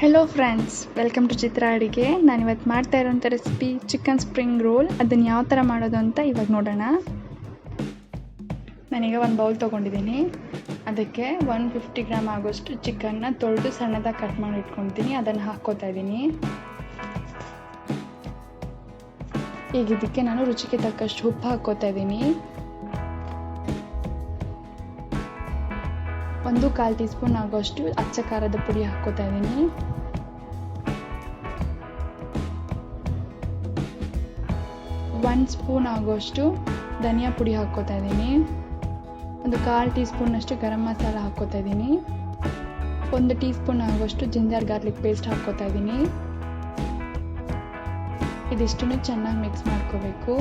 Hello friends, welcome to ಚಿತ್ರ ಅಡುಗೆ. ನಾನಿವತ್ತು ಮಾಡ್ತಾ ಇರೋಂಥ ರೆಸಿಪಿ ಚಿಕನ್ ಸ್ಪ್ರಿಂಗ್ ರೋಲ್. ಅದನ್ನು ಯಾವ ಥರ ಮಾಡೋದು ಅಂತ ಇವಾಗ ನೋಡೋಣ. ನಾನೀಗ ಒಂದು ಬೌಲ್ ತೊಗೊಂಡಿದ್ದೀನಿ. ಅದಕ್ಕೆ 150 ಗ್ರಾಮ್ ಆಗೋಷ್ಟು ಚಿಕನ್ನ ತೊಳೆದು ಸಣ್ಣದಾಗಿ ಕಟ್ ಮಾಡಿ ಇಟ್ಕೊತೀನಿ. ಅದನ್ನು ಹಾಕ್ಕೋತಾ ಇದ್ದೀನಿ. ಈಗ ಇದಕ್ಕೆ ನಾನು ರುಚಿಗೆ ತಕ್ಕಷ್ಟು ಉಪ್ಪು ಹಾಕ್ಕೋತಾ ಇದ್ದೀನಿ. 1/4 ಟೀ ಸ್ಪೂನ್ ಆಗೋಷ್ಟು ಅಚ್ಚ ಖಾರದ ಪುಡಿ ಹಾಕ್ಕೋತಾ ಇದ್ದೀನಿ. 1 ಸ್ಪೂನ್ ಆಗೋಷ್ಟು ಧನಿಯಾ ಪುಡಿ ಹಾಕ್ಕೋತಾ ಇದ್ದೀನಿ. 1/4 ಟೀ ಸ್ಪೂನಷ್ಟು ಗರಂ ಮಸಾಲ ಹಾಕ್ಕೋತಾ ಇದ್ದೀನಿ. 1 ಟೀ ಸ್ಪೂನ್ ಆಗೋಷ್ಟು ಜಿಂಜರ್ ಗಾರ್ಲಿಕ್ ಪೇಸ್ಟ್ ಹಾಕ್ಕೋತಾ ಇದ್ದೀನಿ. ಇದಿಷ್ಟನ್ನು ಚೆನ್ನಾಗಿ ಮಿಕ್ಸ್ ಮಾಡ್ಕೋಬೇಕು.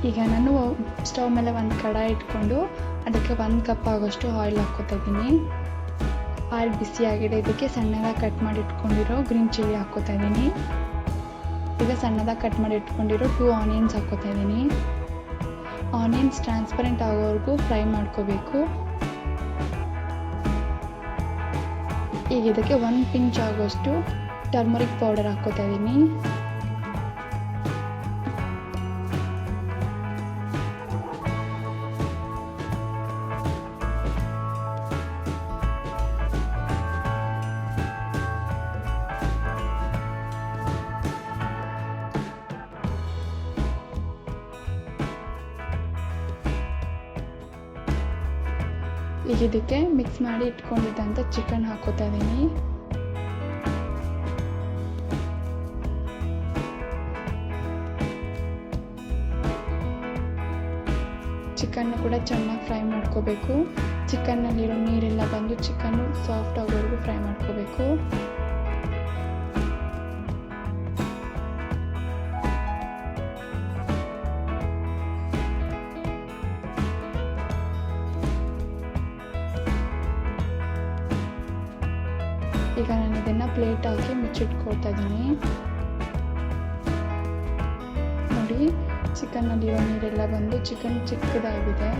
ಈಗ ನಾನು ಸ್ಟವ್ ಮೇಲೆ ಒಂದು ಕಡಾಯಿ ಇಟ್ಕೊಂಡು ಅದಕ್ಕೆ 1 ಕಪ್ ಆಗೋಷ್ಟು ಆಯಿಲ್ ಹಾಕ್ಕೋತಾ ಇದ್ದೀನಿ. ಆಯಿಲ್ ಬಿಸಿಯಾಗಿದೆ. ಇದಕ್ಕೆ ಸಣ್ಣದಾಗಿ ಕಟ್ ಮಾಡಿ ಇಟ್ಕೊಂಡಿರೋ ಗ್ರೀನ್ ಚಿಲ್ಲಿ ಹಾಕ್ಕೋತಾ ಇದ್ದೀನಿ. ಈಗ ಸಣ್ಣದಾಗಿ ಕಟ್ ಮಾಡಿ ಇಟ್ಕೊಂಡಿರೋ 2 ಆನಿಯನ್ಸ್ ಹಾಕ್ಕೋತಾ ಇದ್ದೀನಿ. ಆನಿಯನ್ಸ್ ಟ್ರಾನ್ಸ್ಪರೆಂಟ್ ಆಗೋವರೆಗೂ ಫ್ರೈ ಮಾಡ್ಕೋಬೇಕು. ಈಗ ಇದಕ್ಕೆ 1 ಪಿಂಚ್ ಆಗೋಷ್ಟು ಟರ್ಮರಿಕ್ ಪೌಡರ್ ಹಾಕ್ಕೋತಾ ಇದ್ದೀನಿ. ಈಗ ಇದಕ್ಕೆ ಮಿಕ್ಸ್ ಮಾಡಿ ಇಟ್ಕೊಂಡಿದ್ದಂಥ ಚಿಕನ್ ಹಾಕೋತಾ ಇದ್ದೀನಿ. ಚಿಕನ್ನು ಕೂಡ ಚೆನ್ನಾಗಿ ಫ್ರೈ ಮಾಡ್ಕೋಬೇಕು. ಚಿಕನ್ನಲ್ಲಿರೋ ನೀರೆಲ್ಲ ಬಂದು ಚಿಕನ್ನು ಸಾಫ್ಟ್ ಆಗೋವರೆಗೂ ಫ್ರೈ ಮಾಡ್ಕೋಬೇಕು. ಈಗ ನಾನು ಇದನ್ನು ಪ್ಲೇಟ್ ಹಾಕಿ ಮುಚ್ಚಿಟ್ಕೊಳ್ತಾ ಇದ್ದೀನಿ. ನೋಡಿ, ಚಿಕನ್ನಲ್ಲಿರೋ ನೀರೆಲ್ಲ ಬಂದು ಚಿಕನ್ ಚಿಕ್ಕದಾಗಿದೆ.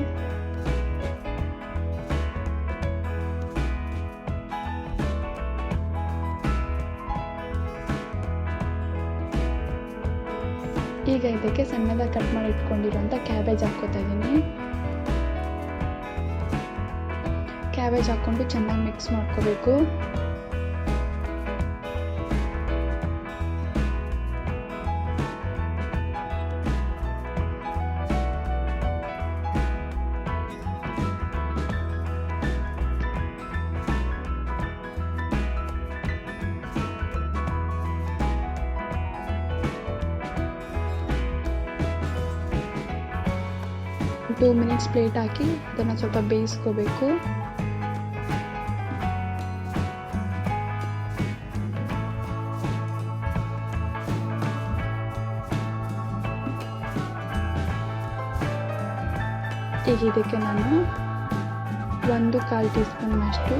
ಈಗ ಇದಕ್ಕೆ ಸಣ್ಣದಾಗಿ ಕಟ್ ಮಾಡಿ ಇಟ್ಕೊಂಡಿರೋಂಥ ಕ್ಯಾಬೇಜ್ ಹಾಕ್ಕೋತಾ ಇದ್ದೀನಿ. ಕ್ಯಾಬೇಜ್ ಹಾಕ್ಕೊಂಡು ಚೆನ್ನಾಗಿ ಮಿಕ್ಸ್ ಮಾಡ್ಕೋಬೇಕು. ಟೂ ಮಿನಿಟ್ಸ್ ಪ್ಲೇಟ್ ಹಾಕಿ ಅದನ್ನು ಸ್ವಲ್ಪ ಬೇಯಿಸ್ಕೋಬೇಕು. ಈಗ ಇದಕ್ಕೆ ನಾನು 1/4 ಟೀ ಸ್ಪೂನ್ನಷ್ಟು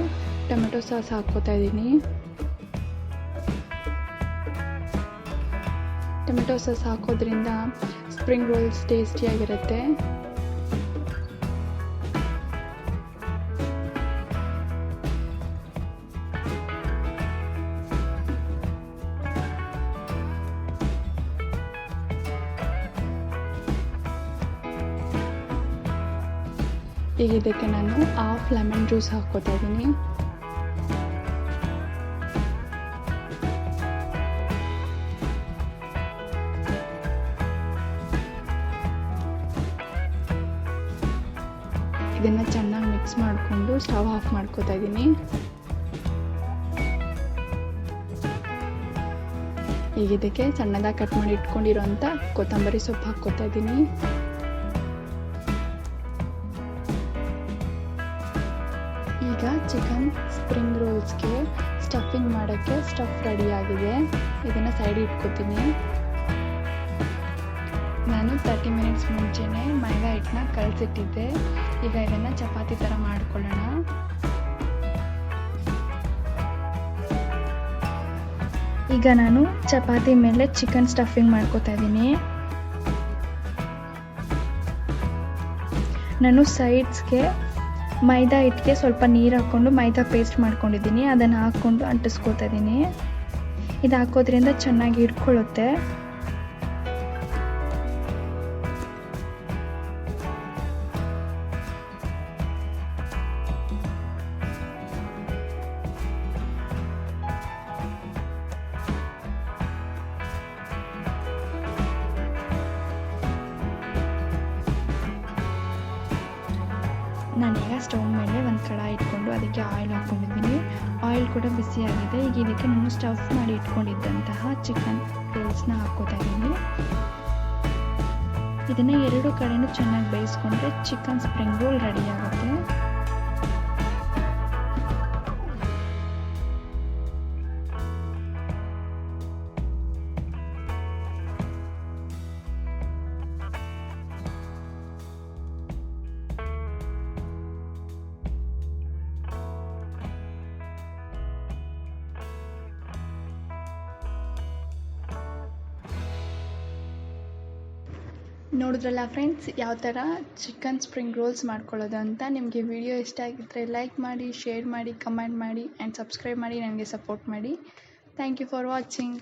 ಟೊಮೆಟೊ ಸಾಸ್ ಹಾಕ್ಕೋತಾ ಇದ್ದೀನಿ. ಟೊಮೆಟೊ ಸಾಸ್ ಹಾಕೋದ್ರಿಂದ ಸ್ಪ್ರಿಂಗ್ ರೋಲ್ಸ್ ಟೇಸ್ಟಿಯಾಗಿರುತ್ತೆ. ಈಗ ಇದಕ್ಕೆ ನಾನು 1/2 ಲೆಮನ್ ಜ್ಯೂಸ್ ಹಾಕ್ಕೋತಾ ಇದ್ದೀನಿ. ಇದನ್ನು ಚೆನ್ನಾಗಿ ಮಿಕ್ಸ್ ಮಾಡಿಕೊಂಡು ಸ್ಟವ್ ಆಫ್ ಮಾಡ್ಕೋತಾ ಇದ್ದೀನಿ. ಈಗ ಇದಕ್ಕೆ ಸಣ್ಣದಾಗಿ ಕಟ್ ಮಾಡಿ ಇಟ್ಕೊಂಡಿರೋಂಥ ಕೊತ್ತಂಬರಿ ಸೊಪ್ಪು ಹಾಕ್ಕೋತಾ ಇದ್ದೀನಿ. ಈಗ ಚಿಕನ್ ಸ್ಪ್ರಿಂಗ್ ರೋಲ್ಸ್ಗೆ ಸ್ಟಫಿಂಗ್ ಮಾಡೋಕ್ಕೆ ಸ್ಟಫ್ ರೆಡಿಯಾಗಿದೆ. ಇದನ್ನು ಸೈಡ್ ಇಟ್ಕೋತೀನಿ. ನಾನು 30 ಮಿನಿಟ್ಸ್ ಮುಂಚೆನೇ ಮೈದಾ ಹಿಟ್ಟನ್ನ ಕಲಸಿಟ್ಟಿದ್ದೆ. ಈಗ ಇದನ್ನು ಚಪಾತಿ ಥರ ಮಾಡ್ಕೊಳ್ಳೋಣ. ಈಗ ನಾನು ಚಪಾತಿ ಮೇಲೆ ಚಿಕನ್ ಸ್ಟಫಿಂಗ್ ಮಾಡ್ಕೋತಾ ಇದ್ದೀನಿ. ನಾನು ಸೈಡ್ಸ್ಗೆ ಮೈದಾ ಹಿಟ್ಟಿಗೆ ಸ್ವಲ್ಪ ನೀರು ಹಾಕ್ಕೊಂಡು ಮೈದಾ ಪೇಸ್ಟ್ ಮಾಡ್ಕೊಂಡಿದ್ದೀನಿ, ಅದನ್ನು ಹಾಕ್ಕೊಂಡು ಅಂಟಿಸ್ಕೊತಾ ಇದ್ದೀನಿ. ಇದು ಹಾಕೋದ್ರಿಂದ ಚೆನ್ನಾಗಿ ಹಿಡ್ಕೊಳ್ಳುತ್ತೆ. ನಾನೀಗ ಸ್ಟವ್ ಮೇಲೆ ಒಂದು ಕಡಾಯಿ ಇಟ್ಕೊಂಡು ಅದಕ್ಕೆ ಆಯಿಲ್ ಹಾಕ್ಕೊಂಡಿದ್ದೀನಿ. ಆಯಿಲ್ ಕೂಡ ಬಿಸಿಯಾಗಿದೆ. ಈಗ ಇದಕ್ಕೆ ನಾನು ಸ್ಟಫ್ ಮಾಡಿ ಇಟ್ಕೊಂಡಿದ್ದಂತಹ ಚಿಕನ್ ರೋಲ್ಸ್ನ ಹಾಕ್ಕೋತಾ ಇದ್ದೀನಿ. ಇದನ್ನು ಎರಡು ಕಡೆಯೂ ಚೆನ್ನಾಗಿ ಬೇಯಿಸ್ಕೊಂಡ್ರೆ ಚಿಕನ್ ಸ್ಪ್ರಿಂಗ್ ರೋಲ್ ರೆಡಿ ಆಗುತ್ತೆ. ನೋಡಿದ್ರಲ್ಲ ಫ್ರೆಂಡ್ಸ್, ಯಾವ ಥರ ಚಿಕನ್ ಸ್ಪ್ರಿಂಗ್ ರೋಲ್ಸ್ ಮಾಡ್ಕೊಳ್ಳೋದು ಅಂತ. ನಿಮಗೆ ವಿಡಿಯೋ ಇಷ್ಟ ಆಗಿದ್ದರೆ ಲೈಕ್ ಮಾಡಿ, ಶೇರ್ ಮಾಡಿ, ಕಮೆಂಟ್ ಮಾಡಿ ಆ್ಯಂಡ್ ಸಬ್ಸ್ಕ್ರೈಬ್ ಮಾಡಿ ನನಗೆ ಸಪೋರ್ಟ್ ಮಾಡಿ. Thank you for watching.